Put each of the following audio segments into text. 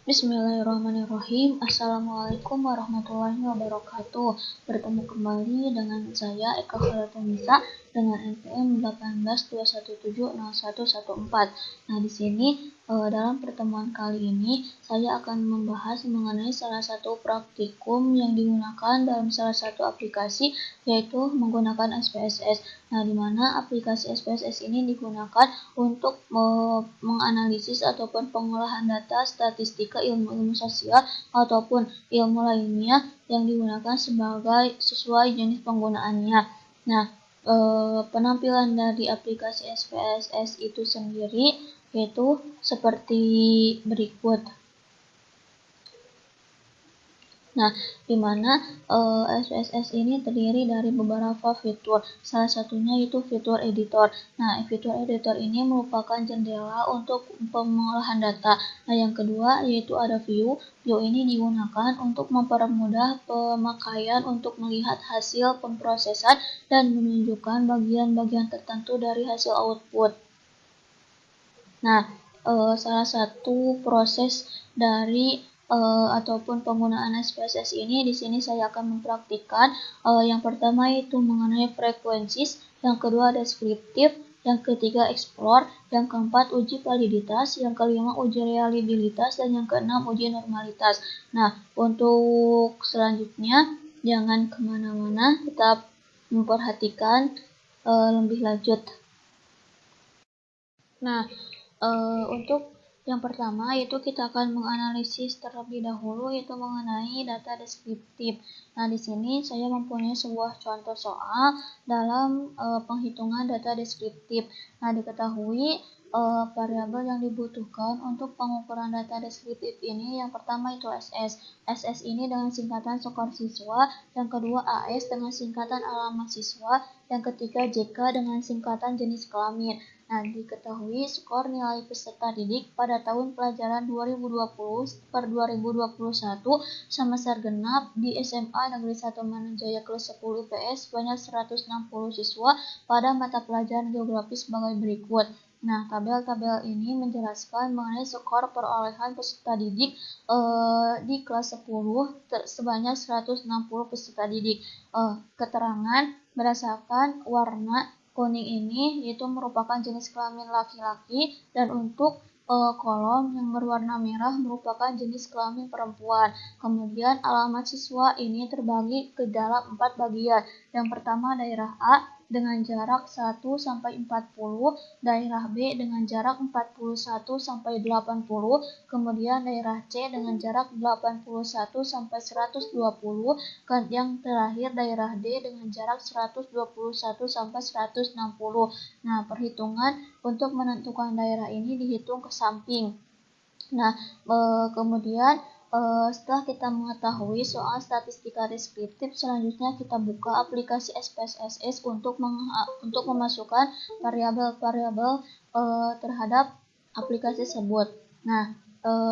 Bismillahirrahmanirrahim. Assalamualaikum warahmatullahi wabarakatuh. Bertemu kembali dengan saya Eka Khalatunisa dengan NPM 182170114. Nah, di sini dalam pertemuan kali ini saya akan membahas mengenai salah satu praktikum yang digunakan dalam salah satu aplikasi, yaitu menggunakan SPSS. Nah, di mana aplikasi SPSS ini digunakan untuk menganalisis ataupun pengolahan data statistika ilmu-ilmu sosial ataupun ilmu lainnya yang digunakan sesuai jenis penggunaannya. Nah, penampilan dari aplikasi SPSS itu sendiri yaitu seperti berikut. Nah, di mana SPSS ini terdiri dari beberapa fitur. Salah satunya itu fitur editor. Nah, fitur editor ini merupakan jendela untuk pengolahan data. Nah, yang kedua yaitu ada view. View ini digunakan untuk mempermudah pemakaian untuk melihat hasil pemrosesan dan menunjukkan bagian-bagian tertentu dari hasil output. Nah, salah satu proses dari ataupun penggunaan SPSS ini di sini saya akan mempraktikkan yang pertama itu mengenai frekuensi, yang kedua deskriptif, yang ketiga explore, yang keempat uji validitas, yang kelima uji reliabilitas, dan yang keenam uji normalitas. Nah, untuk selanjutnya jangan kemana-mana, tetap memperhatikan lebih lanjut. Nah, untuk yang pertama yaitu kita akan menganalisis terlebih dahulu yaitu mengenai data deskriptif. Nah, di sini saya mempunyai sebuah contoh soal dalam penghitungan data deskriptif. Nah, diketahui variabel yang dibutuhkan untuk pengukuran data deskriptif ini yang pertama itu SS. SS ini dengan singkatan skor siswa, yang kedua AS dengan singkatan alamat siswa, yang ketiga JK dengan singkatan jenis kelamin. Nah, diketahui skor nilai peserta didik pada tahun pelajaran 2020/2021 semester genap di SMA Negeri 1 Manunjaya kelas 10 IPS sebanyak 160 siswa pada mata pelajaran geografi sebagai berikut. Nah, tabel-tabel ini menjelaskan mengenai skor perolehan peserta didik di kelas 10 sebanyak 160 peserta didik. Keterangan berdasarkan warna kuning ini yaitu merupakan jenis kelamin laki-laki, dan untuk kolom yang berwarna merah merupakan jenis kelamin perempuan. Kemudian alamat siswa ini terbagi ke dalam 4 bagian. Yang pertama daerah A dengan jarak 1-40, daerah B dengan jarak 41-80, kemudian daerah C dengan jarak 81-120, dan yang terakhir daerah D dengan jarak 121-160. Nah, perhitungan untuk menentukan daerah ini dihitung ke samping. Nah, kemudian setelah kita mengetahui soal statistika deskriptif, selanjutnya kita buka aplikasi SPSS untuk memasukkan variabel-variabel terhadap aplikasi tersebut. Nah,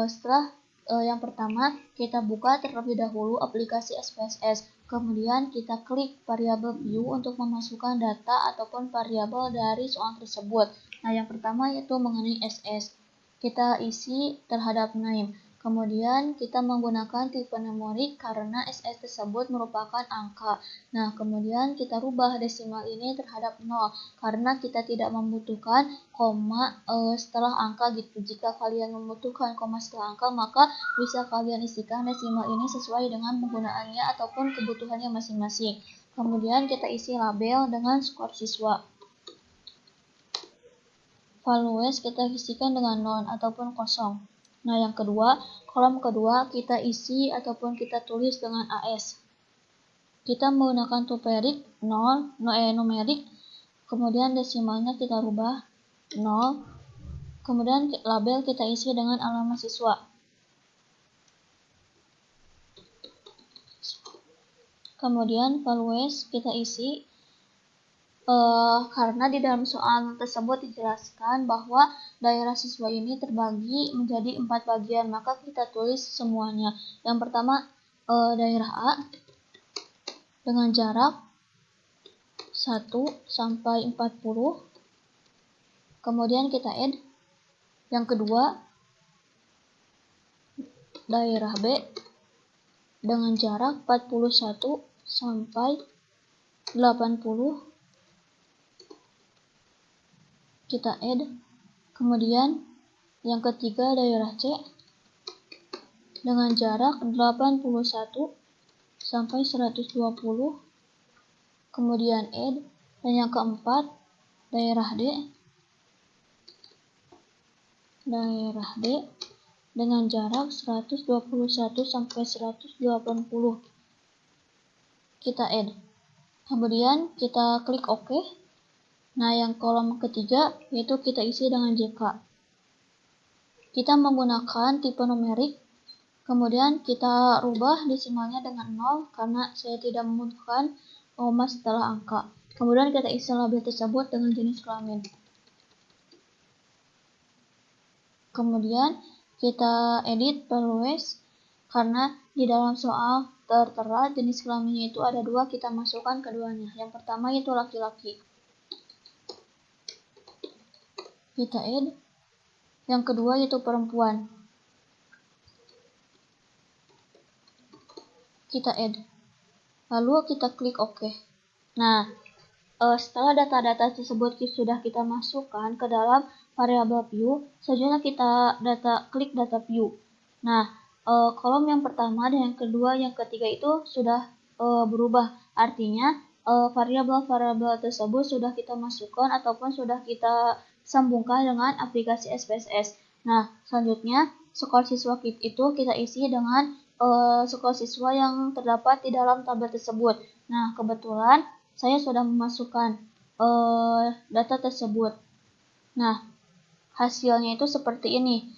setelah yang pertama kita buka terlebih dahulu aplikasi SPSS. Kemudian kita klik variabel view untuk memasukkan data ataupun variabel dari soal tersebut. Nah, yang pertama yaitu mengenai SS. Kita isi terhadap name. Kemudian kita menggunakan tipe numerik karena SS tersebut merupakan angka. Nah, kemudian kita rubah desimal ini terhadap 0 karena kita tidak membutuhkan koma setelah angka gitu. Jika kalian membutuhkan koma setelah angka, maka bisa kalian isikan desimal ini sesuai dengan penggunaannya ataupun kebutuhannya masing-masing. Kemudian kita isi label dengan skor siswa. Values kita isikan dengan non ataupun kosong. Nah, yang kedua, kolom kedua kita isi ataupun kita tulis dengan AS. Kita menggunakan numerik 0, numerik, kemudian desimalnya kita rubah 0, kemudian label kita isi dengan alamat siswa. Kemudian values kita isi karena di dalam soal tersebut dijelaskan bahwa daerah siswa ini terbagi menjadi 4 bagian, maka kita tulis semuanya. Yang pertama daerah A dengan jarak 1 sampai 40. Kemudian kita add. Yang kedua daerah B dengan jarak 41 sampai 80. Kita add. Kemudian yang ketiga daerah C dengan jarak 81 sampai 120. Kemudian add. Dan yang keempat daerah D dengan jarak 121 sampai 180. Kita add. Kemudian kita klik OK. Nah, yang kolom ketiga yaitu kita isi dengan JK. Kita menggunakan tipe numerik. Kemudian kita rubah desimalnya dengan 0 karena saya tidak membutuhkan koma setelah angka. Kemudian kita isi label tersebut dengan jenis kelamin. Kemudian kita edit penulis karena di dalam soal tertera jenis kelaminnya itu ada 2, kita masukkan keduanya. Yang pertama itu laki-laki. Kita add. Yang kedua itu perempuan. Kita add. Lalu kita klik OK. Nah, setelah data-data tersebut sudah kita masukkan ke dalam variabel view, selanjutnya kita klik data view. Nah, kolom yang pertama dan yang kedua, yang ketiga itu sudah berubah. Artinya variabel-variabel tersebut sudah kita masukkan ataupun sudah kita sambungkan dengan aplikasi SPSS. Nah, selanjutnya skor siswa itu kita isi dengan skor siswa yang terdapat di dalam tabel tersebut. Nah, kebetulan saya sudah memasukkan data tersebut. Nah, hasilnya itu seperti ini.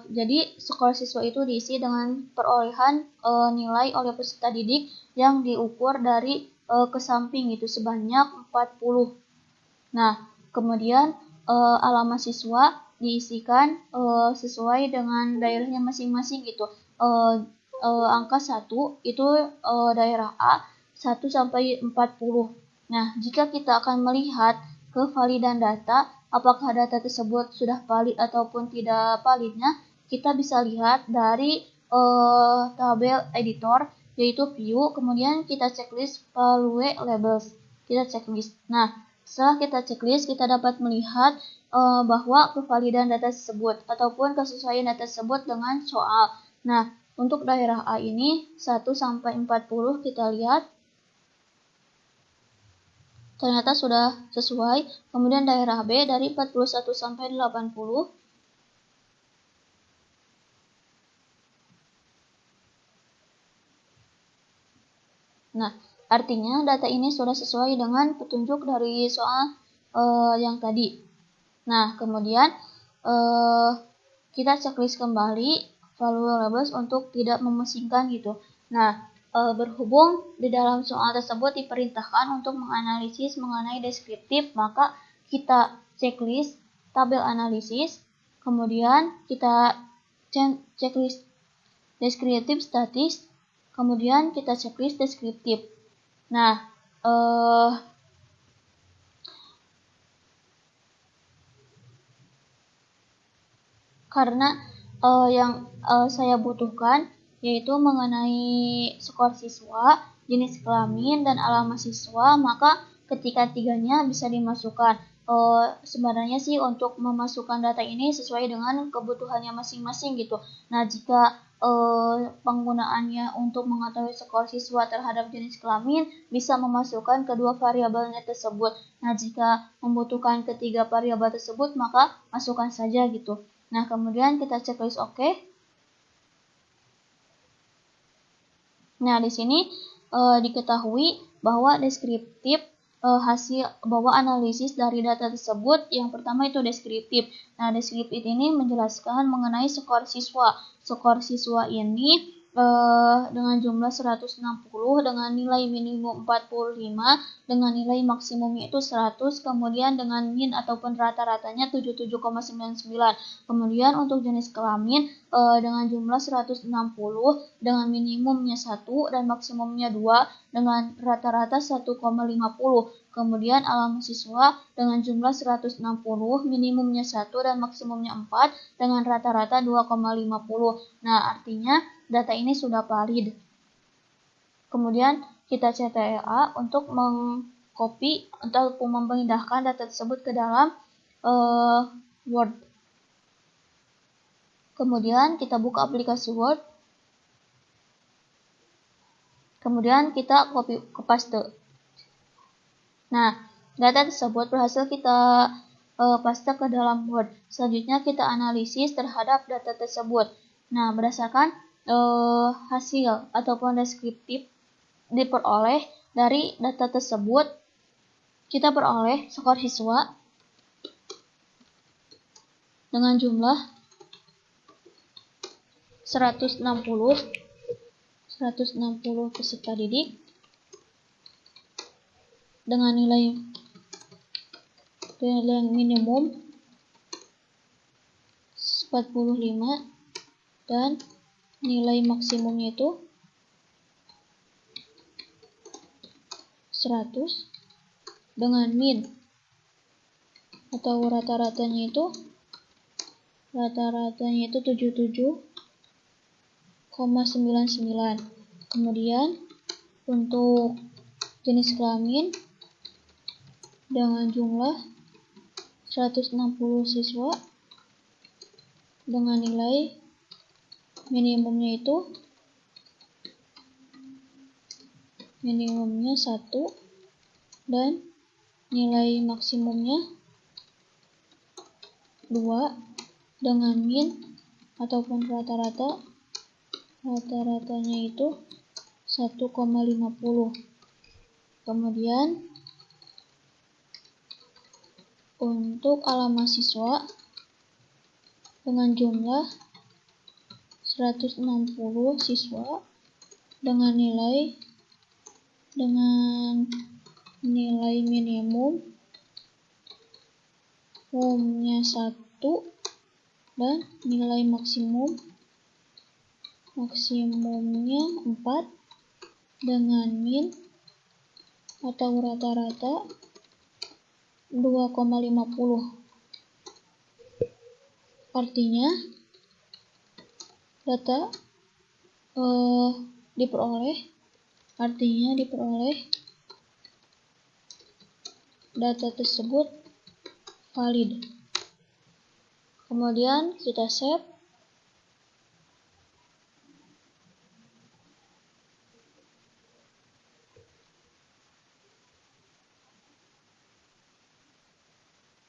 Jadi skor siswa itu diisi dengan perolehan nilai oleh peserta didik yang diukur dari ke samping itu sebanyak 40. Nah, kemudian alamat siswa diisikan sesuai dengan daerahnya masing-masing gitu. Angka 1 itu daerah A 1 sampai 40. Nah, jika kita akan melihat kevalidan data, apakah data tersebut sudah valid ataupun tidak validnya, kita bisa lihat dari tabel editor, yaitu view, kemudian kita checklist value labels. Kita checklist. Nah, setelah kita checklist, kita dapat melihat bahwa kevalidan data tersebut ataupun kesesuaian data tersebut dengan soal. Nah, untuk daerah A ini 1 sampai 40 kita lihat ternyata sudah sesuai. Kemudian daerah B dari 41 sampai 80. Nah, artinya data ini sudah sesuai dengan petunjuk dari soal yang tadi. Nah, kemudian kita checklist kembali value labels untuk tidak memusingkan gitu. Nah, berhubung di dalam soal tersebut diperintahkan untuk menganalisis mengenai deskriptif, maka kita checklist tabel analisis, kemudian kita checklist deskriptif statis, kemudian kita checklist deskriptif. Nah, karena yang saya butuhkan yaitu mengenai skor siswa, jenis kelamin, dan alamat siswa, maka ketika tiganya bisa dimasukkan. Sebenarnya sih untuk memasukkan data ini sesuai dengan kebutuhannya masing-masing gitu. Nah, jika penggunaannya untuk mengetahui skor siswa terhadap jenis kelamin, bisa memasukkan kedua variabelnya tersebut. Nah, jika membutuhkan ketiga variabel tersebut, maka masukkan saja gitu. Nah, kemudian kita checklist OK. Nah, di sini diketahui bahwa deskriptif hasil bahwa analisis dari data tersebut yang pertama itu deskriptif. Nah, deskriptif ini menjelaskan mengenai skor siswa. Skor siswa ini dengan jumlah 160 dengan nilai minimum 45 dengan nilai maksimumnya itu 100, kemudian dengan min ataupun rata-ratanya 77,99. Kemudian untuk jenis kelamin dengan jumlah 160 dengan minimumnya 1 dan maksimumnya 2 dengan rata-rata 1,50. Kemudian alamat siswa dengan jumlah 160, minimumnya 1 dan maksimumnya 4 dengan rata-rata 2,50. Nah, artinya data ini sudah valid. Kemudian kita CTRL untuk mengcopy ataupun memindahkan data tersebut ke dalam Word. Kemudian kita buka aplikasi Word. Kemudian kita copy ke paste. Nah, data tersebut berhasil kita paste ke dalam Word. Selanjutnya kita analisis terhadap data tersebut. Nah, berdasarkan hasil ataupun deskriptif diperoleh dari data tersebut, kita peroleh skor siswa dengan jumlah 160 peserta didik dengan nilai minimum 45 dan nilai maksimumnya itu 100 dengan min atau rata-ratanya itu 77,99. Kemudian untuk jenis kelamin dengan jumlah 160 siswa dengan nilai minimumnya itu minimumnya 1 dan nilai maksimumnya 2 dengan min ataupun rata-ratanya itu 1,50. Kemudian untuk alamat siswa dengan jumlah 160 siswa dengan nilai minimumnya 1 dan nilai maksimumnya 4 dengan min atau rata-rata 2,50. Artinya data diperoleh data tersebut valid. Kemudian kita save.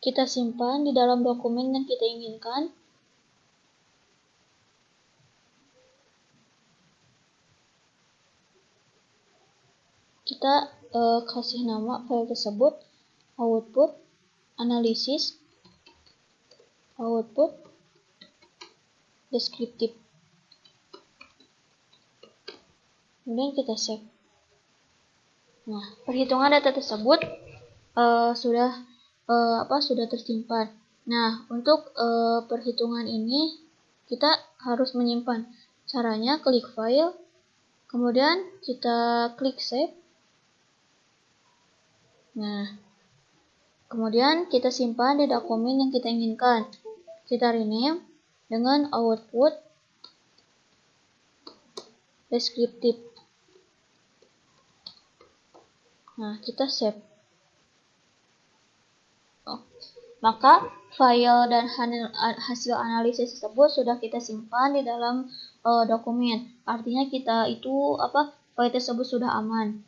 Kita simpan di dalam dokumen yang kita inginkan. Kita kasih nama file tersebut output analisis output deskriptif. Kemudian kita save. Nah, perhitungan data tersebut sudah tersimpan. Nah, untuk perhitungan ini kita harus menyimpan. Caranya klik file, kemudian kita klik save. Nah, kemudian kita simpan di dokumen yang kita inginkan. Kita rename dengan output deskriptif. Nah, kita save. Maka file dan hasil analisis tersebut sudah kita simpan di dalam dokumen. Artinya kita itu file tersebut sudah aman.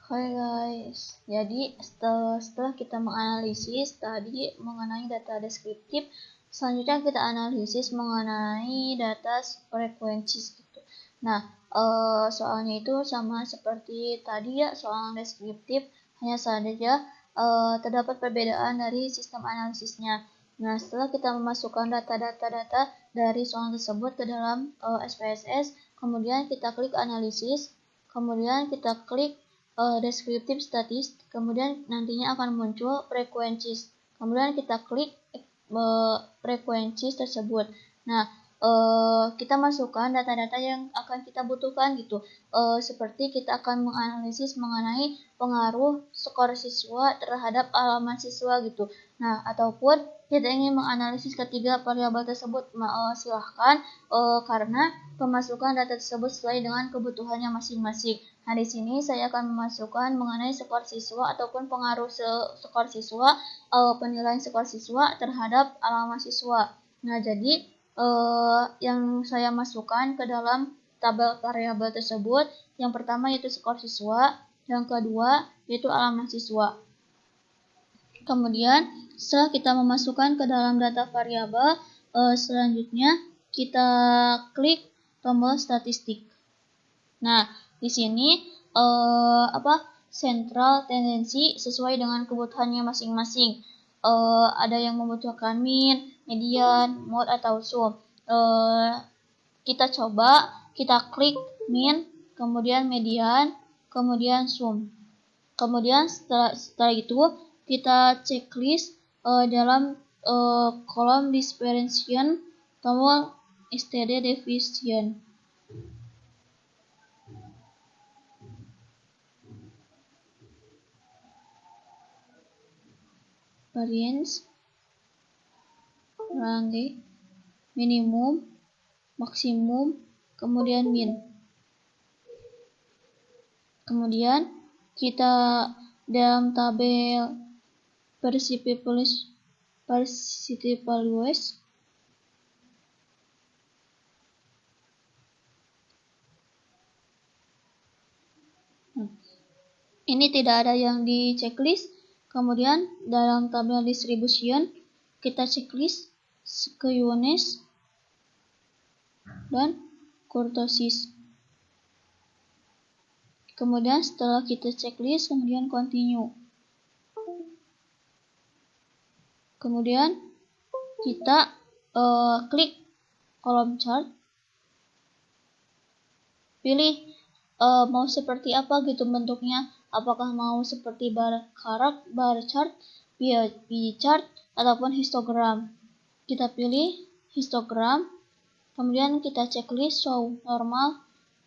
Oke guys, jadi setelah kita menganalisis tadi mengenai data deskriptif, selanjutnya kita analisis mengenai data frekuensi gitu. Nah, soalnya itu sama seperti tadi ya, soal deskriptif, hanya saja terdapat perbedaan dari sistem analisisnya. Nah, setelah kita memasukkan data dari soal tersebut ke dalam SPSS, kemudian kita klik analisis, kemudian kita klik descriptive statistik, kemudian nantinya akan muncul frequencies. Kemudian kita klik frequencies tersebut. Nah, kita masukkan data-data yang akan kita butuhkan gitu. Seperti kita akan menganalisis mengenai pengaruh skor siswa terhadap halaman siswa gitu. Nah, ataupun kita ingin menganalisis ketiga variabel tersebut, silahkan karena pemasukan data tersebut sesuai dengan kebutuhannya masing-masing. Nah, di sini saya akan memasukkan mengenai skor siswa ataupun pengaruh skor siswa, penilaian skor siswa terhadap halaman siswa. Nah, jadi yang saya masukkan ke dalam tabel variabel tersebut, yang pertama yaitu skor siswa, yang kedua yaitu halaman siswa. Kemudian setelah kita memasukkan ke dalam data variabel, selanjutnya kita klik tombol statistik. Nah, di sini sentral tendensi sesuai dengan kebutuhannya masing-masing. Ada yang membutuhkan min, median, mode atau sum. Kita coba kita klik min, kemudian median, kemudian sum. Kemudian setelah itu kita checklist dalam kolom dispersion tombol std deviation. Variance, range, minimum, maksimum, kemudian min. Kemudian kita dalam tabel percentage values ini tidak ada yang di checklist. Kemudian dalam tabel distribution kita checklist skewness dan kurtosis. Kemudian setelah kita checklist, kemudian continue. Kemudian kita klik kolom chart, pilih mau seperti apa gitu bentuknya. Apakah mau seperti bar chart, pie chart, ataupun histogram. Kita pilih histogram, kemudian kita checklist show normal,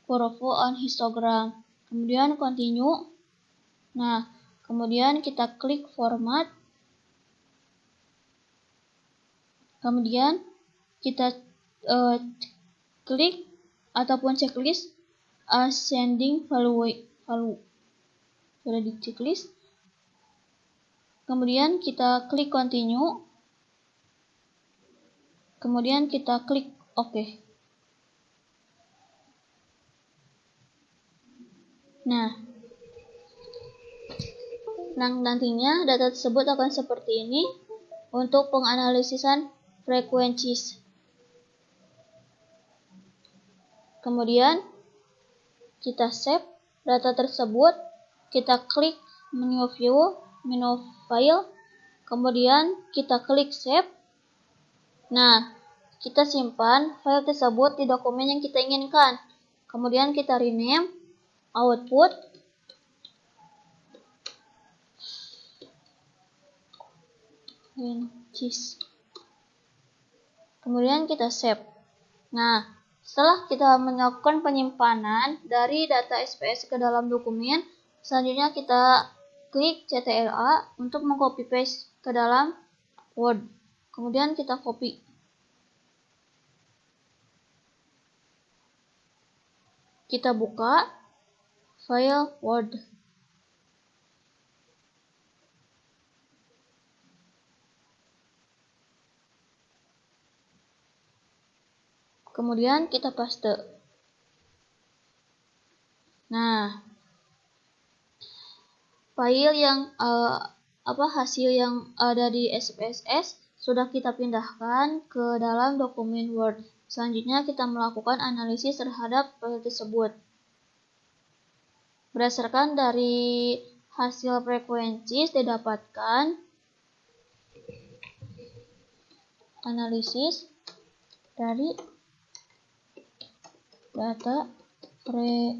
curve on histogram. Kemudian continue. Nah, kemudian kita klik format. Kemudian kita klik ataupun checklist ascending value. Sudah di checklist. Kemudian kita klik continue. Kemudian kita klik OK. Nah, nantinya data tersebut akan seperti ini untuk penganalisisan frequencies. Kemudian kita save data tersebut, kita klik menu view, menu file, kemudian kita klik save. Nah, kita simpan file tersebut di dokumen yang kita inginkan. Kemudian kita rename output kemudian kita save. Nah, setelah kita melakukan penyimpanan dari data SPS ke dalam dokumen, selanjutnya kita klik CTRL untuk mengcopy paste ke dalam Word. Kemudian kita copy. Kita buka file Word. Kemudian kita paste. Nah, file yang hasil yang ada di SPSS sudah kita pindahkan ke dalam dokumen Word. Selanjutnya kita melakukan analisis terhadap file tersebut. Berdasarkan dari hasil frekuensi didapatkan analisis dari data frekuensi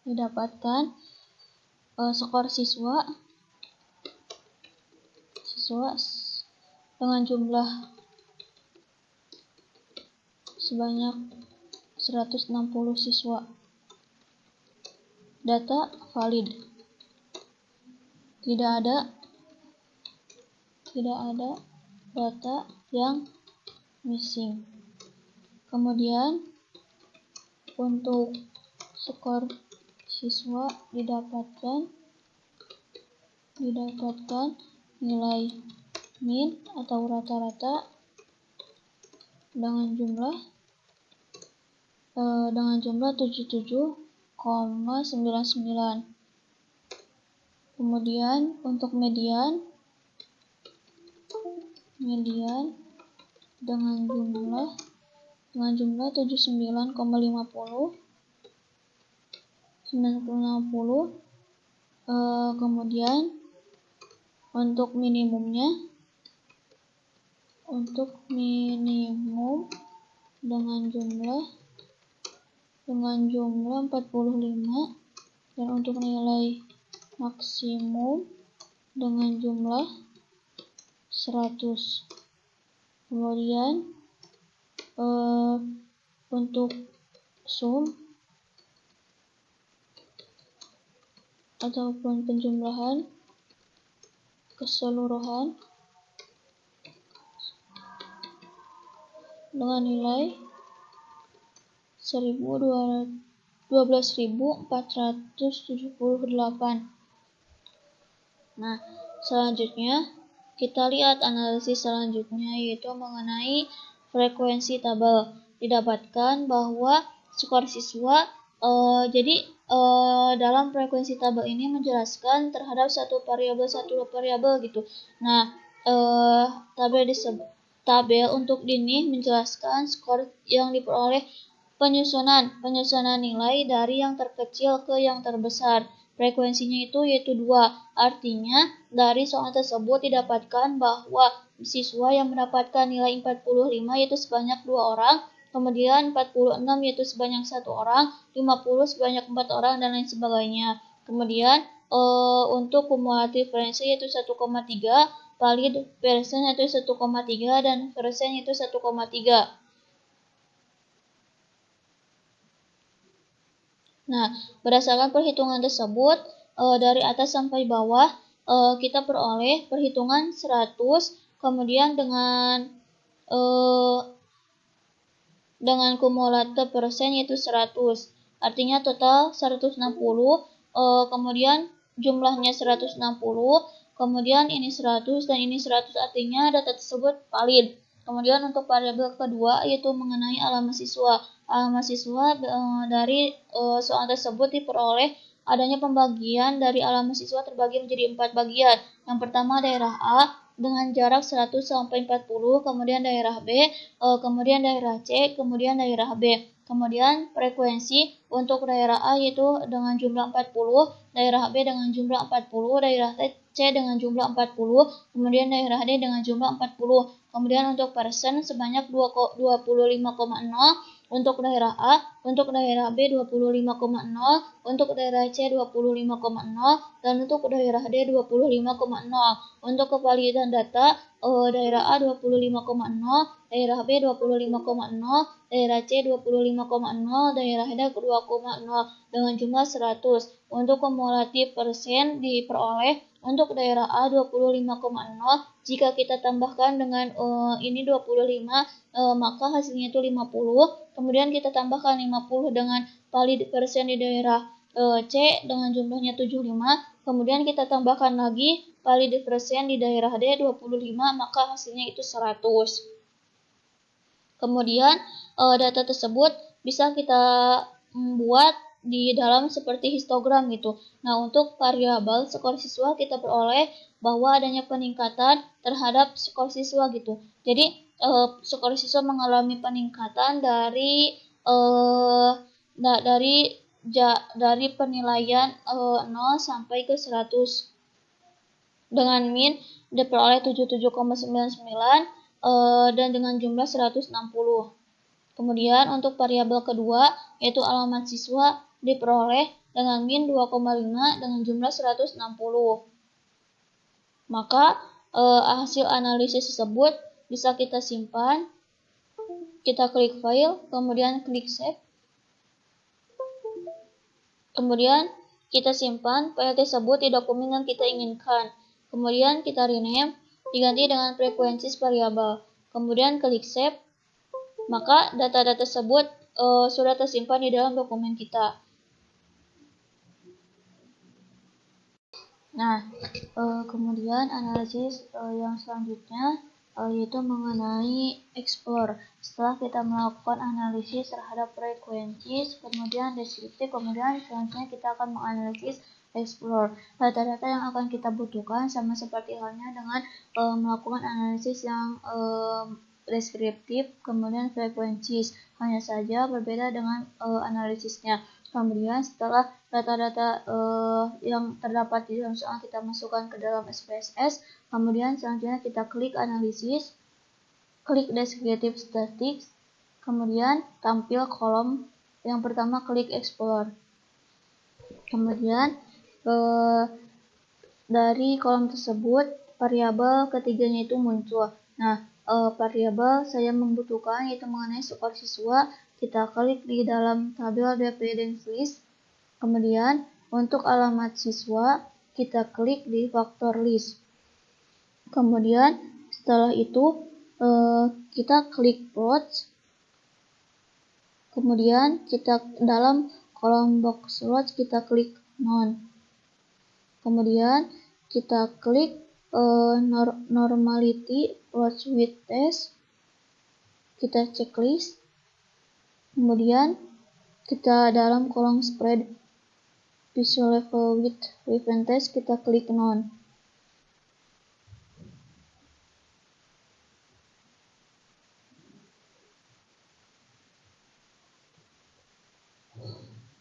didapatkan skor siswa dengan jumlah sebanyak 160 siswa. Data valid. Tidak ada data yang missing. Kemudian untuk skor siswa didapatkan nilai min atau rata-rata dengan jumlah 77,99. Kemudian untuk median dengan jumlah 79,50. Kemudian untuk minimum dengan jumlah 45, dan untuk nilai maksimum dengan jumlah 100. Kemudian untuk sum ataupun penjumlahan keseluruhan dengan nilai 12.478. Nah, selanjutnya kita lihat analisis selanjutnya, yaitu mengenai frekuensi tabel. Didapatkan bahwa skor siswa dalam frekuensi tabel ini menjelaskan terhadap satu variabel gitu. Nah, tabel untuk ini menjelaskan skor yang diperoleh penyusunan nilai dari yang terkecil ke yang terbesar. Frekuensinya itu yaitu 2. Artinya dari soal tersebut didapatkan bahwa siswa yang mendapatkan nilai 45 yaitu sebanyak 2 orang, kemudian 46 yaitu sebanyak 1 orang, 50 sebanyak 4 orang, dan lain sebagainya. Kemudian untuk kumulatif frekuensi yaitu 1,3, valid persen yaitu 1,3, dan persen yaitu 1,3. Nah, berdasarkan perhitungan tersebut, dari atas sampai bawah kita peroleh perhitungan 100, kemudian dengan kumulatif persen yaitu 100. Artinya total 160, kemudian jumlahnya 160, kemudian ini 100 dan ini 100, artinya data tersebut valid. Kemudian untuk variabel kedua yaitu mengenai alamat siswa. Alamat siswa dari soal tersebut diperoleh adanya pembagian dari alamat siswa terbagi menjadi 4 bagian. Yang pertama daerah A dengan jarak 100 sampai 40, kemudian daerah B, kemudian daerah C, kemudian daerah B. Kemudian frekuensi untuk daerah A yaitu dengan jumlah 40, daerah B dengan jumlah 40, daerah C dengan jumlah 40, kemudian daerah D dengan jumlah 40. Kemudian untuk persen sebanyak 25,0 untuk daerah A, untuk daerah B 25,0, untuk daerah C 25,0, dan untuk daerah D 25,0. Untuk kevalidan data, daerah A 25,0, daerah B 25,0, daerah C 25,0, daerah D 2,0 dengan jumlah 100. Untuk kumulatif persen diperoleh untuk daerah A 25,0, jika kita tambahkan dengan ini 25, maka hasilnya itu 50. Kemudian kita tambahkan 50 dengan valid persen di daerah C dengan jumlahnya 75. Kemudian kita tambahkan lagi valid persen di daerah D 25, maka hasilnya itu 100. Kemudian data tersebut bisa kita buat di dalam seperti histogram gitu. Nah, untuk variabel skor siswa kita peroleh bahwa adanya peningkatan terhadap skor siswa gitu. Jadi skor siswa mengalami peningkatan dari dari penilaian 0 sampai ke 100 dengan min diperoleh 77,99 dan dengan jumlah 160. Kemudian untuk variabel kedua yaitu alamat siswa diperoleh dengan min 2,5 dengan jumlah 160. Maka hasil analisis tersebut bisa kita simpan, kita klik file, kemudian klik save. Kemudian kita simpan file tersebut di dokumen yang kita inginkan. Kemudian kita rename, diganti dengan frekuensi variabel. Kemudian klik save. Maka data-data tersebut sudah tersimpan di dalam dokumen kita. Nah, kemudian analisis yang selanjutnya yaitu mengenai explore. Setelah kita melakukan analisis terhadap frekuensi, kemudian deskriptif, kemudian selanjutnya kita akan menganalisis explore. Data-data yang akan kita butuhkan sama seperti halnya dengan melakukan analisis yang deskriptif, kemudian frekuensi, hanya saja berbeda dengan analisisnya. Kemudian setelah data-data yang terdapat di dalam soal kita masukkan ke dalam SPSS, kemudian selanjutnya kita klik analisis, klik descriptive statistics, kemudian tampil kolom yang pertama, klik explore. Kemudian dari kolom tersebut variabel ketiganya itu muncul. Nah, variabel saya membutuhkan yaitu mengenai skor siswa. Kita klik di dalam tabel dependence list. Kemudian untuk alamat siswa kita klik di faktor list. Kemudian setelah itu kita klik plot. Kemudian kita dalam kolom box slot kita klik none. Kemudian kita klik normality plot with test. Kita checklist. Kemudian kita dalam kolom spread visual level with event test kita klik none.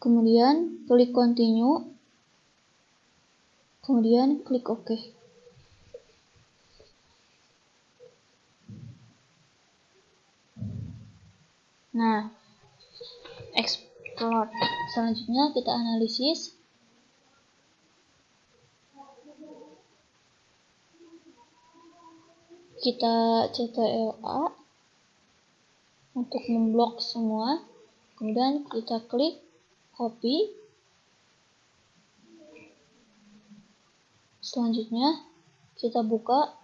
Kemudian klik continue. Kemudian klik OK. Nah, explore. Selanjutnya kita analisis. Kita CTLA untuk memblok semua. Kemudian kita klik copy. Selanjutnya kita buka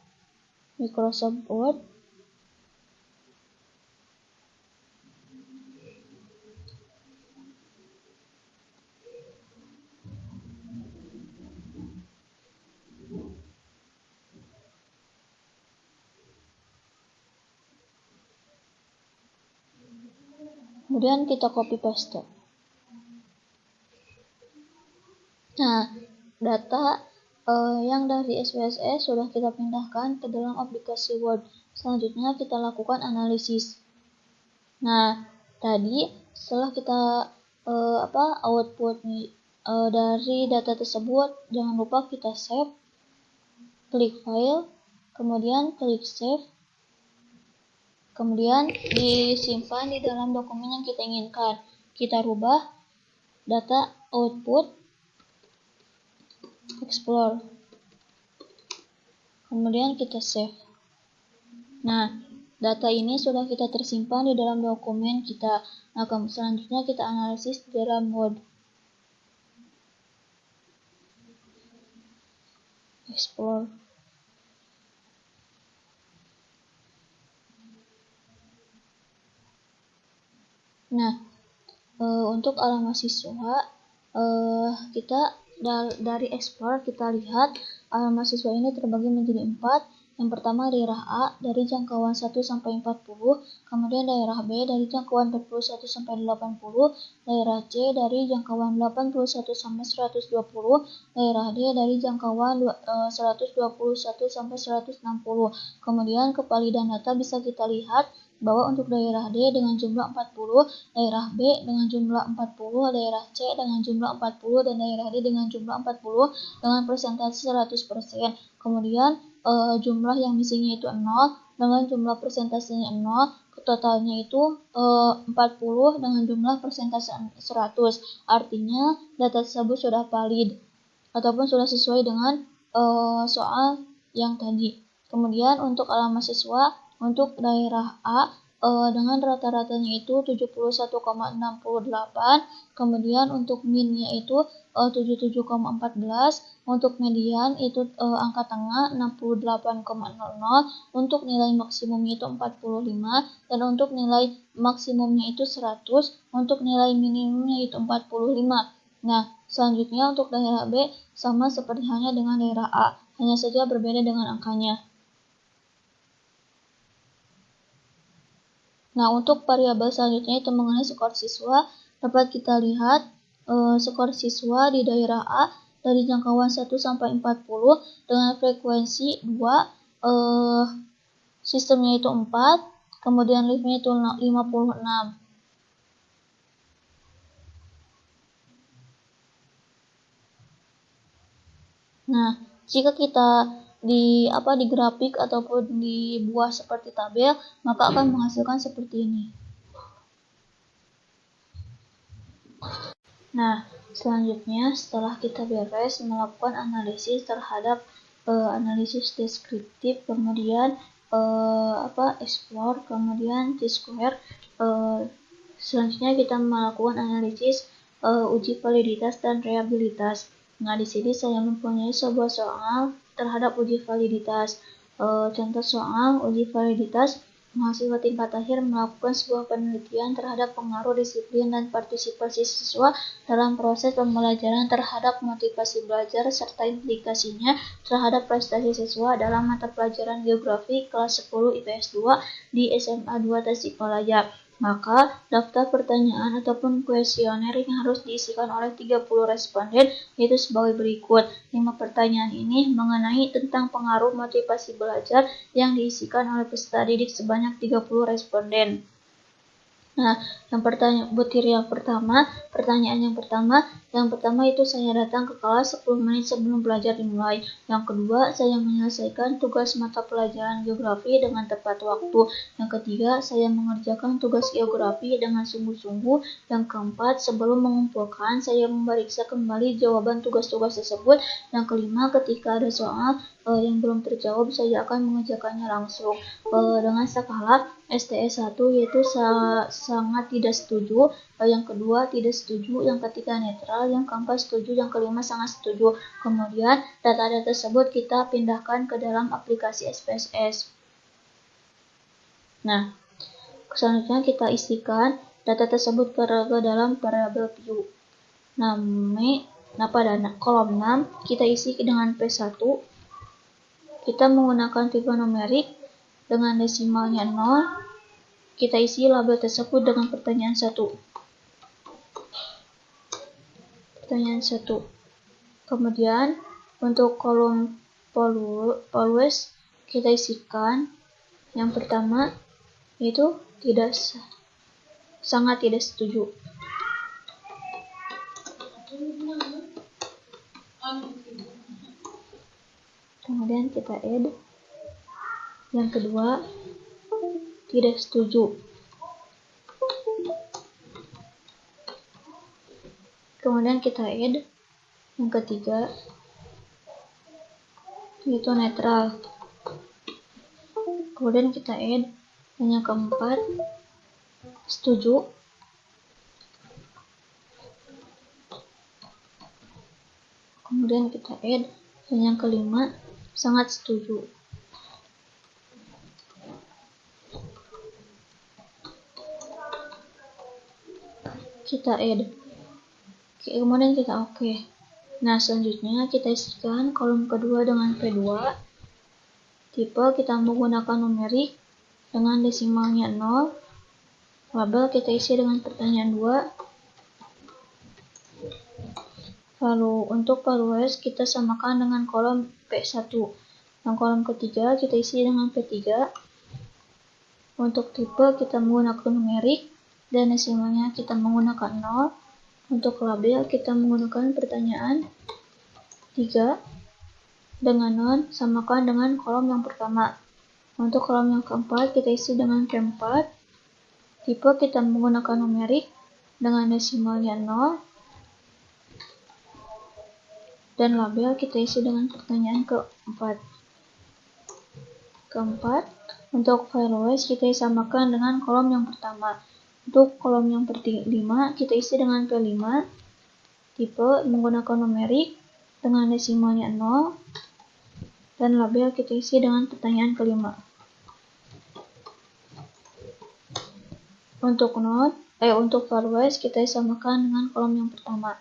Microsoft Word. Kemudian kita copy paste. Nah, data yang dari SPSS sudah kita pindahkan ke dalam aplikasi Word. Selanjutnya kita lakukan analisis. Nah, tadi setelah kita output dari data tersebut, jangan lupa kita save, klik file, kemudian klik save. Kemudian disimpan di dalam dokumen yang kita inginkan. Kita rubah data output explore. Kemudian kita save. Nah, data ini sudah kita tersimpan di dalam dokumen kita. Nah, selanjutnya kita analisis di dalam Word. Explore. Nah, untuk alamat siswa, kita dari explore kita lihat alamat siswa ini terbagi menjadi 4. Yang pertama daerah A dari jangkauan 1 sampai 40, kemudian daerah B dari jangkauan 41 sampai 80, daerah C dari jangkauan 81 sampai 120, daerah D dari jangkauan 121 sampai 160. Kemudian kevalidan data bisa kita lihat bahwa untuk daerah D dengan jumlah 40, daerah B dengan jumlah 40, daerah C dengan jumlah 40, dan daerah D dengan jumlah 40 dengan persentase 100%. Kemudian jumlah yang missingnya itu 0 dengan jumlah persentasenya 0, totalnya itu 40 dengan jumlah persentase 100. Artinya data tersebut sudah valid ataupun sudah sesuai dengan soal yang tadi. Kemudian untuk alamat siswa untuk daerah A dengan rata-ratanya itu 71,68, kemudian untuk minnya itu 77,14, untuk median itu angka tengah 68,00, untuk nilai maksimumnya itu 45, dan untuk nilai maksimumnya itu 100, untuk nilai minimumnya itu 45. Nah, selanjutnya untuk daerah B sama seperti halnya dengan daerah A, hanya saja berbeda dengan angkanya. Nah, untuk variabel selanjutnya itu mengenai skor siswa, dapat kita lihat skor siswa di daerah A dari jangkauan 1 sampai 40 dengan frekuensi 2, sistemnya itu 4, kemudian liftnya itu 56. Nah, jika kita di grafik ataupun di buah seperti tabel, maka akan menghasilkan seperti ini. Nah, selanjutnya setelah kita beres melakukan analisis terhadap analisis deskriptif, kemudian explore, kemudian T-square, selanjutnya kita melakukan analisis uji validitas dan reliabilitas. Nah, di sini saya mempunyai sebuah soal terhadap uji validitas. Contoh soal uji validitas, mahasiswa tingkat akhir melakukan sebuah penelitian terhadap pengaruh disiplin dan partisipasi siswa dalam proses pembelajaran terhadap motivasi belajar serta implikasinya terhadap prestasi siswa dalam mata pelajaran geografi kelas 10 IPS 2 di SMA 2 Tasikmalaya. Maka, daftar pertanyaan ataupun kuesioner yang harus diisikan oleh 30 responden yaitu sebagai berikut. 5 pertanyaan ini mengenai tentang pengaruh motivasi belajar yang diisikan oleh peserta didik sebanyak 30 responden. Nah, pertanyaan yang pertama itu saya datang ke kelas 10 menit sebelum belajar dimulai. Yang kedua, saya menyelesaikan tugas mata pelajaran geografi dengan tepat waktu. Yang ketiga, saya mengerjakan tugas geografi dengan sungguh-sungguh. Yang keempat, sebelum mengumpulkan, saya memeriksa kembali jawaban tugas-tugas tersebut. Yang kelima, ketika ada soal yang belum terjawab, saya akan mengerjakannya langsung dengan skala STS 1, yaitu sangat tidak setuju, yang kedua tidak setuju, yang ketiga netral, yang keempat setuju, yang kelima sangat setuju. Kemudian data-data tersebut kita pindahkan ke dalam aplikasi SPSS. Nah, selanjutnya kita isikan data tersebut ke dalam variabel view. Nah, pada kolom 6 kita isi dengan P1. Kita menggunakan tipe numerik dengan desimalnya 0. Kita isi label tersebut dengan pertanyaan 1. Kemudian untuk kolom polus kita isikan yang pertama yaitu sangat tidak setuju. Kemudian kita add yang kedua tidak setuju. Kemudian kita add yang ketiga yaitu netral. Kemudian kita add yang keempat setuju. Kemudian kita add yang kelima sangat setuju. Kita add. Kemudian kita oke. Nah, selanjutnya kita isikan kolom kedua dengan P2. Tipe kita menggunakan numerik dengan desimalnya 0. Label kita isi dengan pertanyaan 2. Lalu untuk values kita samakan dengan kolom P1. Yang kolom ketiga kita isi dengan P3. Untuk tipe kita menggunakan numerik dan desimalnya kita menggunakan 0. Untuk label kita menggunakan pertanyaan 3 dengan non samakan dengan kolom yang pertama. Untuk kolom yang keempat kita isi dengan keempat. Tipe kita menggunakan numerik dengan desimalnya 0. Dan label kita isi dengan pertanyaan keempat. Untuk fileWise kita samakan dengan kolom yang pertama. Untuk kolom yang kelima kita isi dengan P5. Tipe menggunakan numerik dengan desimalnya 0. Dan label kita isi dengan pertanyaan kelima. Untuk fileWise kita samakan dengan kolom yang pertama.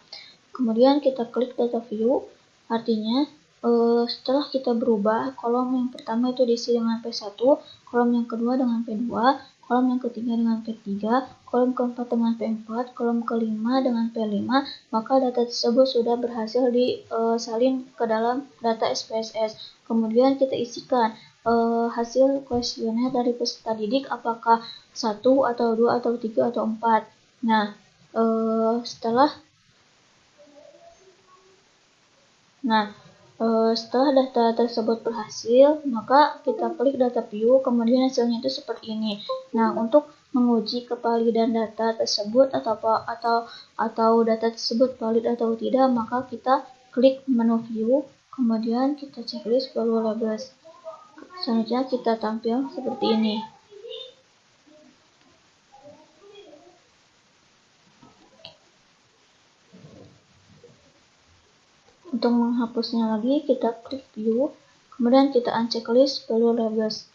Kemudian kita klik data view, artinya setelah kita berubah, kolom yang pertama itu diisi dengan P1, kolom yang kedua dengan P2, kolom yang ketiga dengan P3, kolom keempat dengan P4, kolom kelima dengan P5, maka data tersebut sudah berhasil disalin ke dalam data SPSS. Kemudian kita isikan hasil kuesioner dari peserta didik, apakah 1 atau 2 atau 3 atau 4. Nah, setelah data tersebut berhasil, maka kita klik data view, kemudian hasilnya itu seperti ini. Nah, untuk menguji kevalidan data tersebut atau data tersebut valid atau tidak, maka kita klik menu view, kemudian kita checklist value labels. Selanjutnya kita tampil seperti ini. Untuk menghapusnya lagi, kita klik view, kemudian kita unchecklist value labels.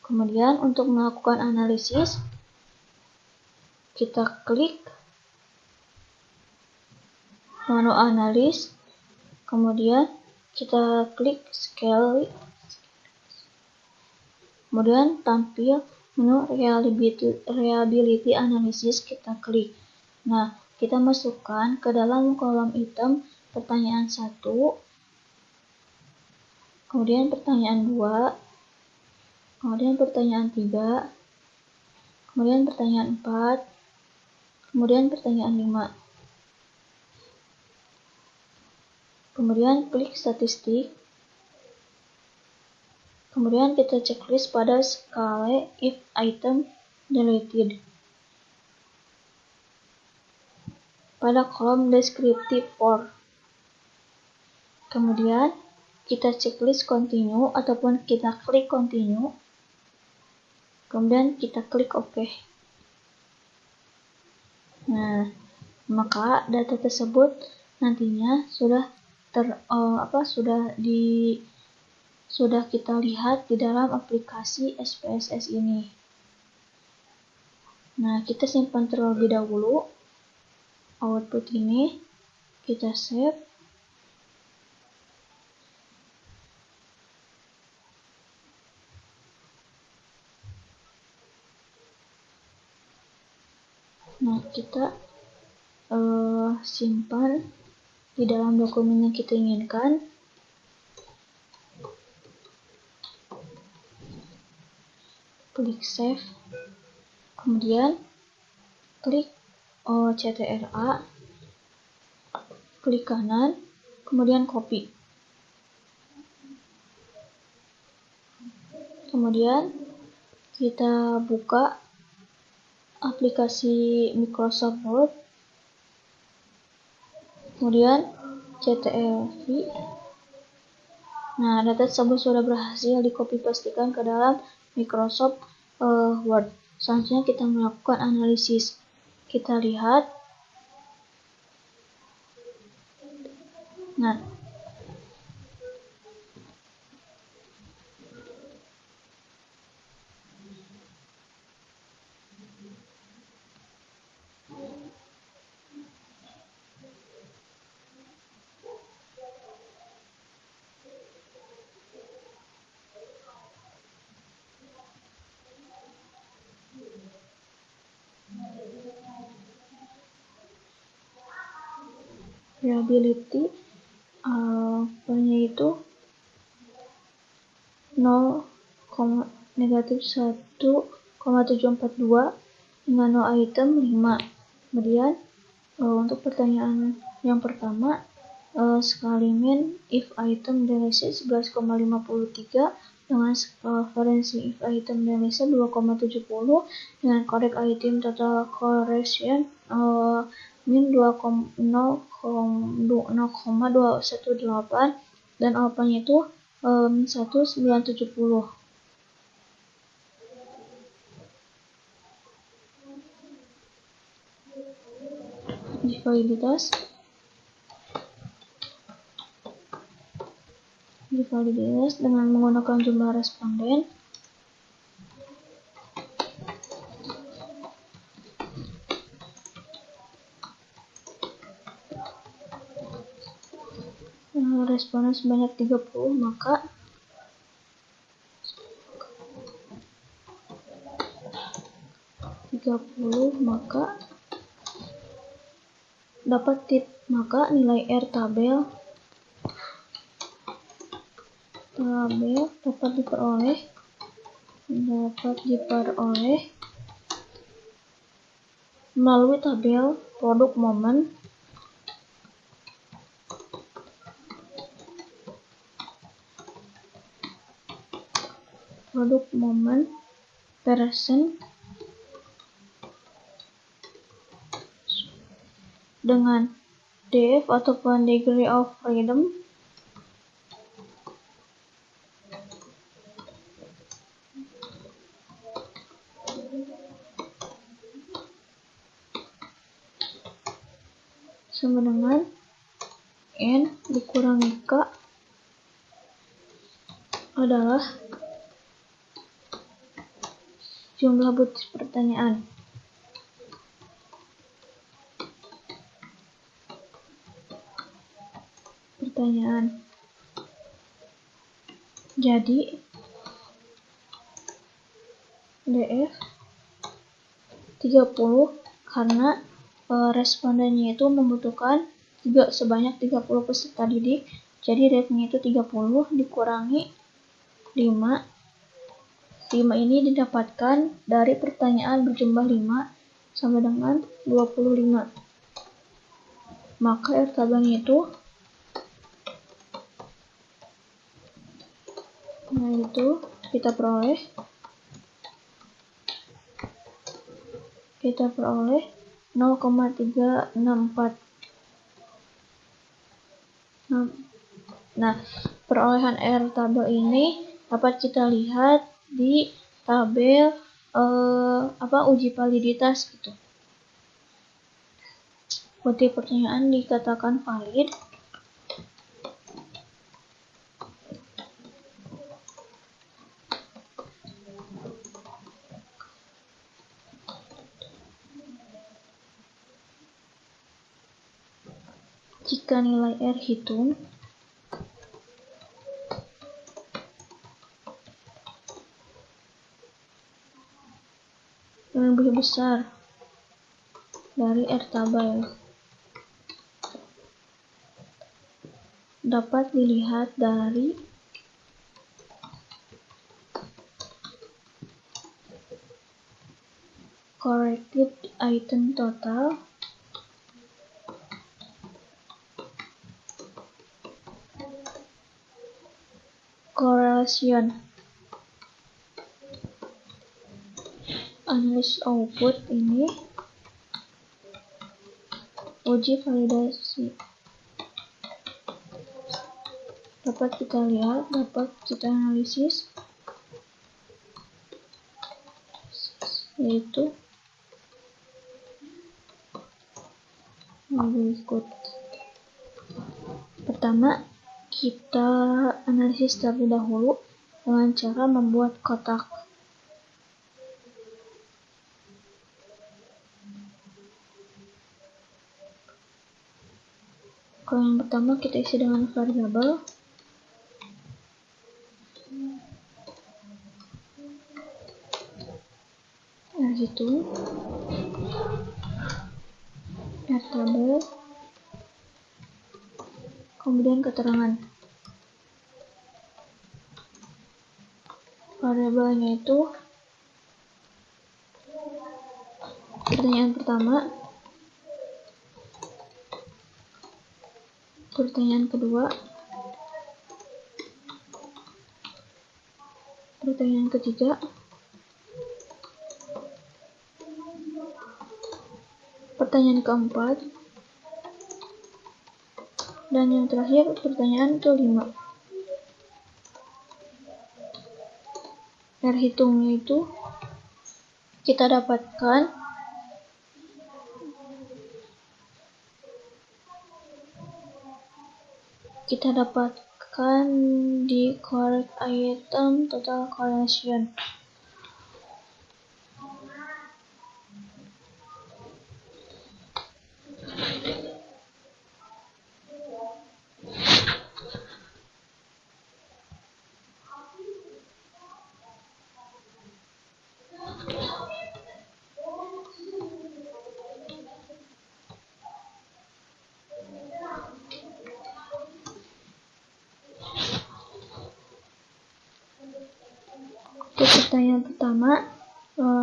Kemudian untuk melakukan analisis, kita klik menu analis, kemudian kita klik scale, kemudian tampil menu reliability analysis, kita klik. Nah, kita masukkan ke dalam kolom item pertanyaan 1, kemudian pertanyaan 2, kemudian pertanyaan 3, kemudian pertanyaan 4, kemudian pertanyaan 5. Kemudian klik statistik, kemudian kita checklist pada skala if item deleted pada kolom descriptive for. Kemudian kita checklist continue ataupun kita klik continue, kemudian kita klik OK. Nah, maka data tersebut nantinya sudah kita lihat di dalam aplikasi SPSS ini. Nah, kita simpan terlebih dahulu output ini, kita save. Nah, kita simpan di dalam dokumen yang kita inginkan. Klik save, kemudian klik CTRA, klik kanan, kemudian copy. Kemudian kita buka aplikasi Microsoft Word, kemudian CTRL-V. Nah, data tersebut sudah berhasil di-copy pastikan ke dalam Microsoft Word. Selanjutnya kita melakukan analisis. Kita lihat. Nah, reliability apanya itu -1,0. 742 dengan no item 5. Kemudian untuk pertanyaan yang pertama, sekali min if item delese 11,53 dengan variansi if item delese 2,70 dengan correct item total correction min 0,218 dan alpanya itu min 1970. Di validitas dengan menggunakan jumlah responden responden sebanyak 30, maka dapat maka nilai R tabel dapat diperoleh melalui tabel produk momen persen dengan DF ataupun degree of freedom sama dengan N dikurangi K adalah jumlah butir pertanyaan. Jadi DF 30 karena respondennya itu membutuhkan sebanyak 30 peserta didik. Jadi DF-nya itu 30 dikurangi 5. 5 ini didapatkan dari pertanyaan berjumlah 5 sama dengan 25. Maka R tabelnya itu kita peroleh 0,364. Nah, perolehan R tabel ini dapat kita lihat di tabel uji validitas gitu. Butir pertanyaan dikatakan valid jika nilai R hitung yang lebih besar dari R tabel. Dapat dilihat dari corrected item total correlation analysis output ini uji validasi. Dapat kita lihat, dapat kita analisis, yaitu berikut. Pertama, kita analisis terlebih dahulu dengan cara membuat kotak. Kalau yang pertama kita isi dengan variabel R tabel, kemudian keterangan. Variabelnya itu Pertanyaan pertama, pertanyaan kedua, pertanyaan ketiga, pertanyaan keempat, dan yang terakhir pertanyaan kelima. R hitungnya itu kita dapatkan di correct item total correlation. Untuk pertanyaan pertama,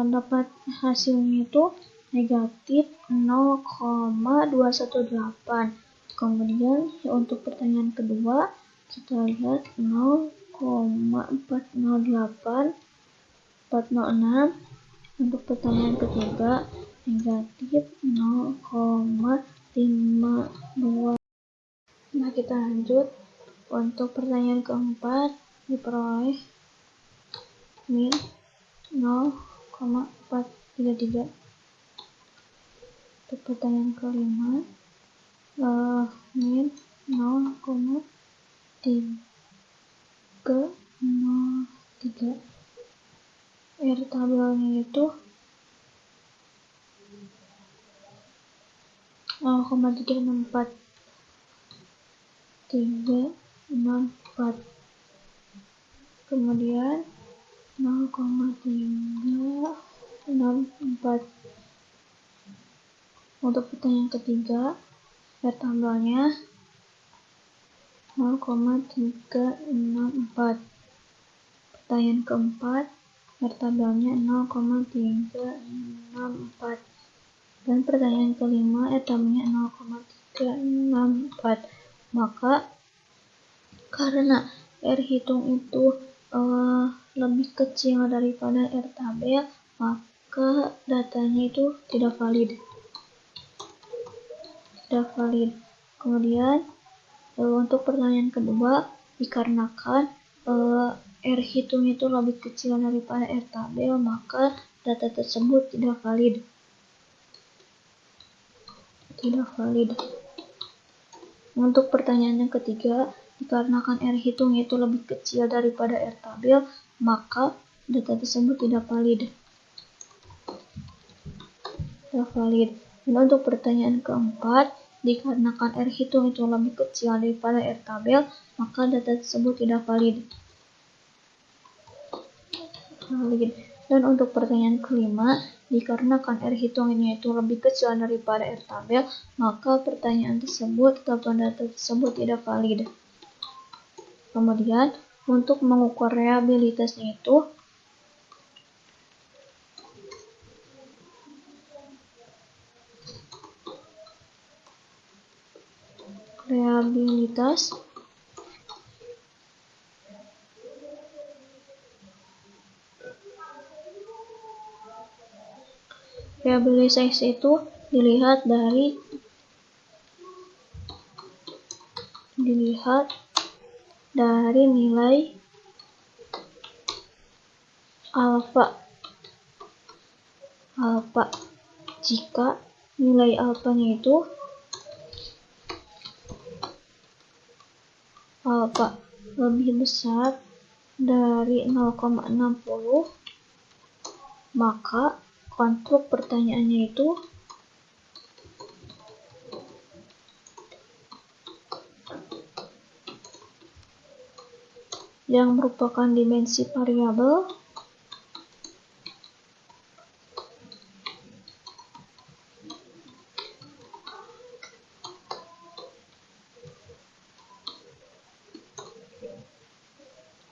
dapat hasilnya itu negatif 0,218. Kemudian untuk pertanyaan kedua, kita lihat 0,408, 406. Untuk pertanyaan ketiga, negatif 0,522. Nah, kita lanjut. Untuk pertanyaan keempat, diperoleh min 0,433. Untuk pertanyaan kelima, min 0,303. R tabelnya itu 0,364. Kemudian 0,364. Untuk pertanyaan ketiga, R tabelnya 0,364. Pertanyaan keempat, R tabelnya 0,364. Dan pertanyaan kelima, R tabelnya 0,364. Maka karena R hitung itu lebih kecil daripada R tabel, maka datanya itu tidak valid. Kemudian untuk pertanyaan kedua, dikarenakan R hitung itu lebih kecil daripada R tabel, maka data tersebut tidak valid. Untuk pertanyaan yang ketiga, dikarenakan R hitung itu lebih kecil daripada R tabel, maka data tersebut tidak valid. Dan untuk pertanyaan keempat, dikarenakan R hitung itu lebih kecil daripada R tabel, maka data tersebut tidak valid. Dan untuk pertanyaan kelima, dikarenakan R hitungnya itu lebih kecil daripada R tabel, maka pertanyaan tersebut atau data tersebut tidak valid. Kemudian untuk mengukur reliabilitasnya itu, reliabilitas itu dilihat dari nilai alfa. Jika nilai alfanya itu lebih besar dari 0,60, maka konstruk pertanyaannya itu yang merupakan dimensi variabel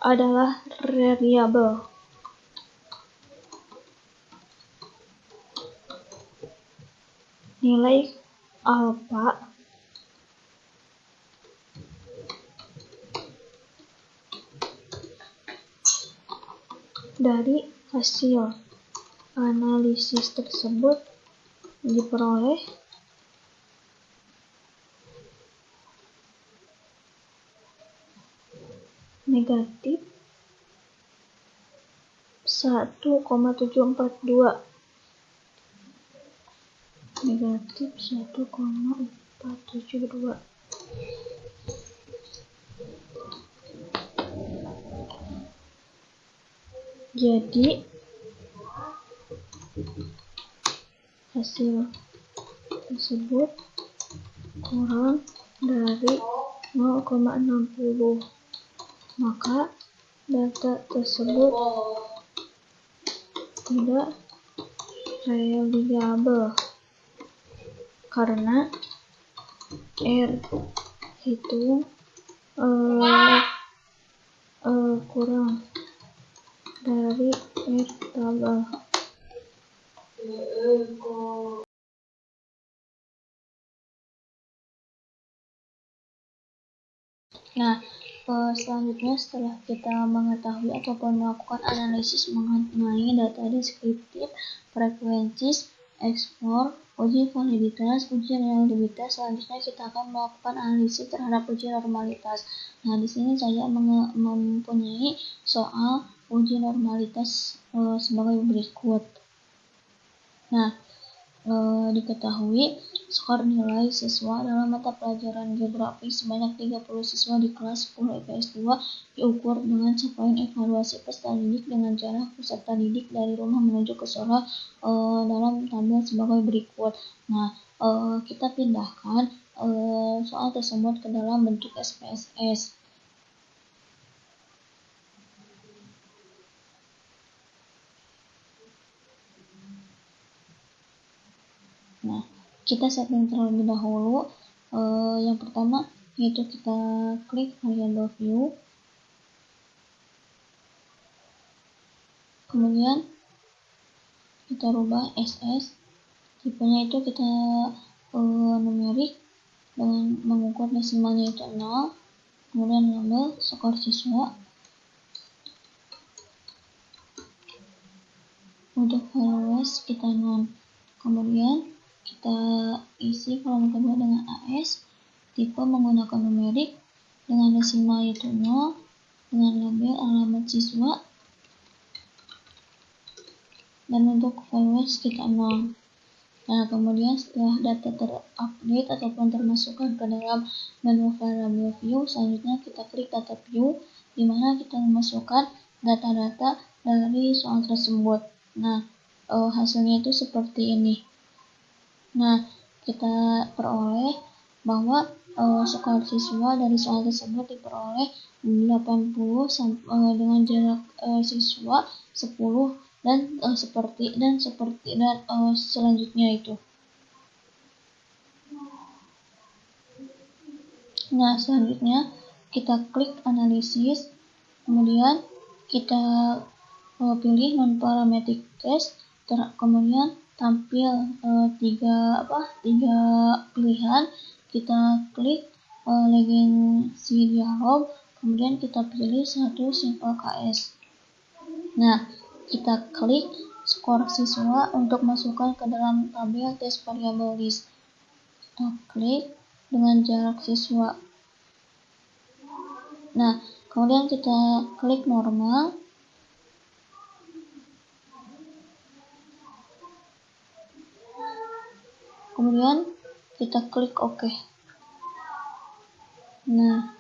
adalah variabel. nilai alfa dari hasil analisis tersebut diperoleh negatif 1,742, negatif 1,472. Jadi hasil tersebut kurang dari 0,60, maka data tersebut tidak reliable karena R hitung kurang dari R tabel. Nah, selanjutnya setelah kita mengetahui ataupun melakukan analisis mengenai data deskriptif, frekuensi, explore, uji validitas, uji reliabilitas, selanjutnya kita akan melakukan analisis terhadap uji normalitas. Nah, di sini saya mempunyai soal uji normalitas sebagai berikut. Nah, diketahui skor nilai siswa dalam mata pelajaran geografi sebanyak 30 siswa di kelas 10 IPS 2 diukur dengan capaian evaluasi peserta didik dengan jarak peserta didik dari rumah menuju ke sekolah dalam tabel sebagai berikut. Nah, kita pindahkan soal tersebut ke dalam bentuk SPSS. Nah, kita setting terlebih dahulu. Yang pertama yaitu kita klik variable view, kemudian kita rubah SS, tipenya itu kita numerik dengan mengukur desimalnya itu 0, kemudian label skor siswa. Untuk values kita non, kemudian kita isi kolom kedua dengan AS, tipe menggunakan numerik, dengan desimal yaitu 0, dengan label alamat siswa, dan untuk values kita 0. Nah, kemudian setelah data terupdate ataupun termasukkan ke dalam menu variable view, selanjutnya kita klik data view, di mana kita memasukkan data-data dari soal tersebut. Nah, hasilnya itu seperti ini. Nah, kita peroleh bahwa skor siswa dari soal tersebut diperoleh 80 dengan jarak siswa 10 dan selanjutnya itu. Nah, selanjutnya kita klik analisis, kemudian kita pilih non-parametric test, kemudian tampil tiga pilihan, kita klik legency dialog, kemudian kita pilih satu simple KS. Nah, kita klik skor siswa untuk masukkan ke dalam tabel test variable list. Kita klik dengan jarak siswa. Nah, kemudian kita klik normal. Kemudian kita klik OK. Nah,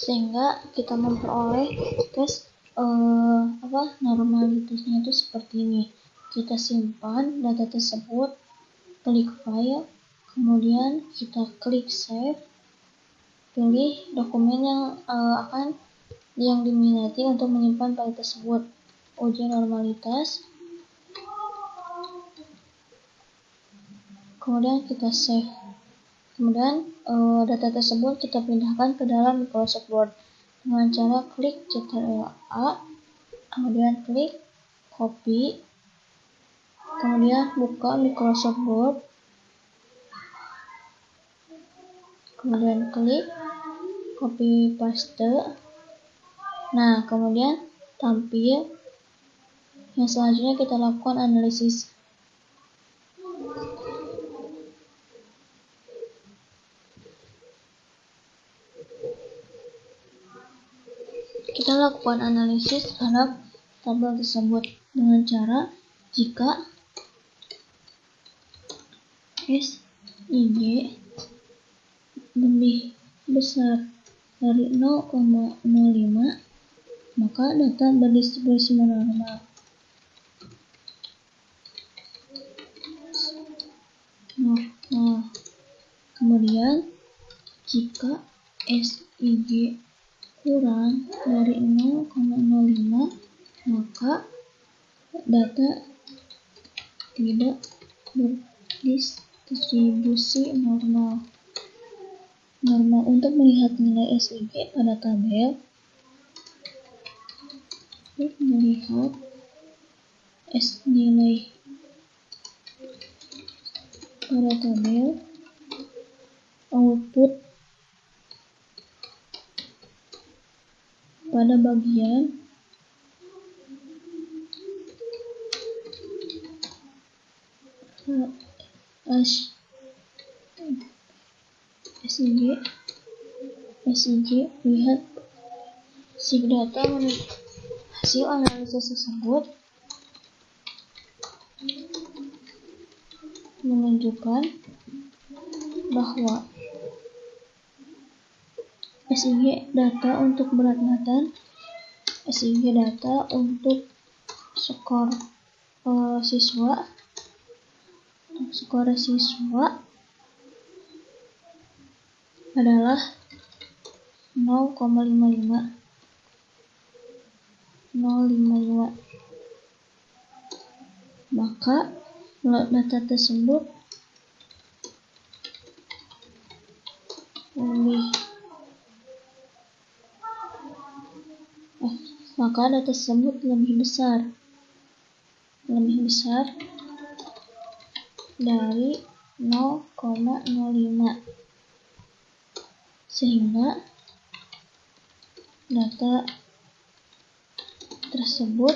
sehingga kita memperoleh tes normalitasnya itu seperti ini. kita simpan data tersebut, klik file, kemudian kita klik save, pilih dokumen yang diminati untuk menyimpan file tersebut, uji normalitas, kemudian kita save. Kemudian data tersebut kita pindahkan ke dalam Microsoft Word dengan cara klik Ctrl+A, kemudian klik copy, kemudian buka Microsoft Word, kemudian klik copy paste. Nah, kemudian tampil. Yang selanjutnya kita lakukan analisis. Kita lakukan analisis terhadap tabel tersebut dengan cara jika SIG lebih besar dari 0,05, maka data berdistribusi normal. Kemudian jika SIG kurang dari 0,05, maka data tidak berdistribusi normal. Untuk melihat nilai SIG pada tabel, melihat nilai pada tabel output pada bagian SIG, lihat SIG data hasil analisis tersebut menunjukkan bahwa SIG data untuk berat badan, SIG data untuk skor siswa adalah 0,55. Maka data tersebut lebih besar dari 0,05, sehingga data tersebut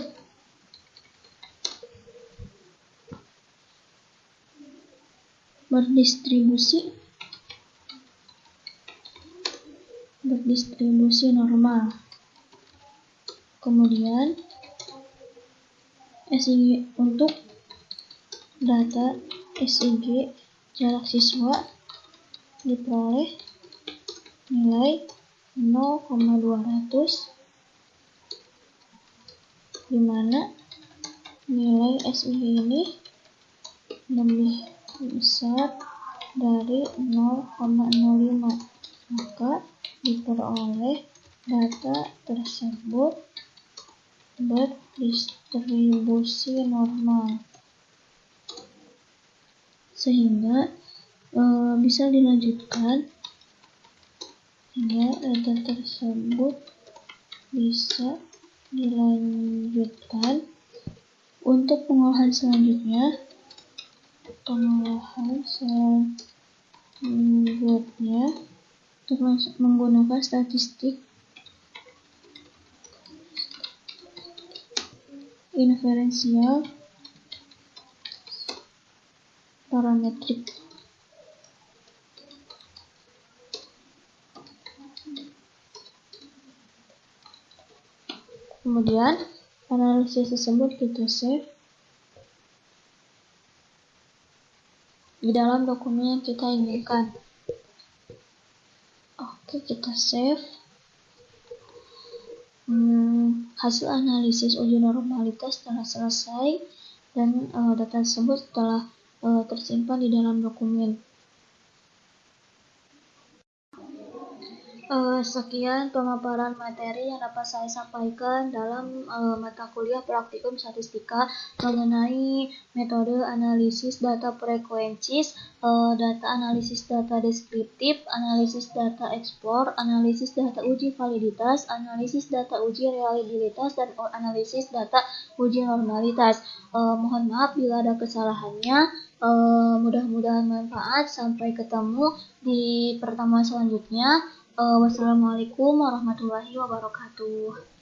berdistribusi normal. Kemudian SIG untuk data SIG jarak siswa diperoleh nilai 0,200, di mana nilai SIG ini lebih besar dari 0,05, maka diperoleh data tersebut berdistribusi normal, sehingga bisa dilanjutkan, hingga data tersebut bisa dilanjutkan untuk pengolahan selanjutnya. Untuk menggunakan statistik inferensial parametrik. Kemudian analisis tersebut kita save di dalam dokumen yang kita inginkan. Oke, kita save. Hasil analisis uji normalitas telah selesai. dan data tersebut telah tersimpan di dalam dokumen. Sekian pemaparan materi yang dapat saya sampaikan dalam mata kuliah praktikum statistika mengenai metode analisis data frekuensis, data analisis data deskriptif, analisis data explore, analisis data uji validitas, analisis data uji reliabilitas, dan analisis data uji normalitas. Mohon maaf bila ada kesalahannya. Mudah-mudahan manfaat. Sampai ketemu di pertemuan selanjutnya. Wassalamualaikum warahmatullahi wabarakatuh.